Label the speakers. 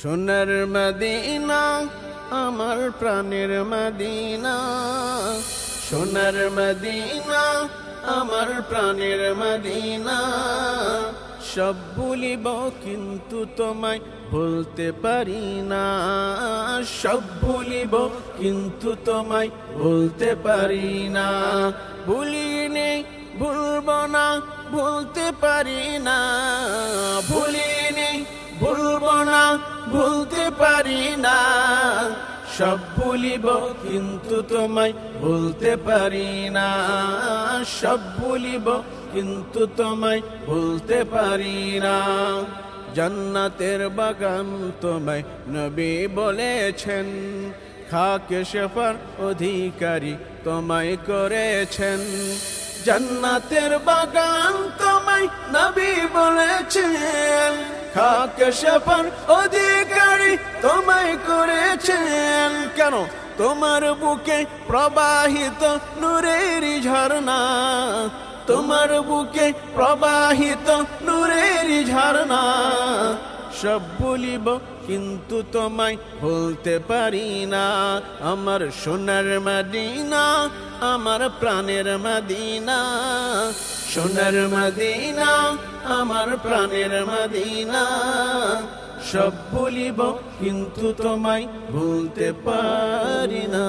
Speaker 1: সোনার মদিনা আমার প্রাণের মদিনা, সোনার মদিনা আমার প্রাণের মদিনা। সব ভুলিব কিন্তু তোমায় ভুলতে পারি না, সব ভুলিব কিন্তু তোমায় ভুলতে পারি না। ভুলিনি ভুলব না ভুলতে পারি না, ভুলিনি ভুলব না ভুলতে পারি না। সব ভুলিব কিন্তু তোমায় ভুলতে পারি না, সব ভুলিব কিন্তু তোমায় ভুলতে পারি না। জান্নাতের বাগান তোমায় নবী বলেছেন, খাকে শেফার অধিকারী তোমায় করেছেন। জান্নাতের বাগান তোমায় নবী বলেছেন, খাকে শেফার অধিকারী তোমায় করেছেন। কেন? তোমার বুকে প্রবাহিত নূরের ঝর্ণা, তোমার বুকে প্রবাহিত নূরের ঝর্ণা। সব ভুলিব কিন্তু তোমায় ভুলতে পারি না। আমার সোনার মদিনা আমার প্রাণের মদিনা, সোনার মদিনা আমার প্রাণের মদিনা। সব ভুলিব কিন্তু তোমায় ভুলতে পারি না।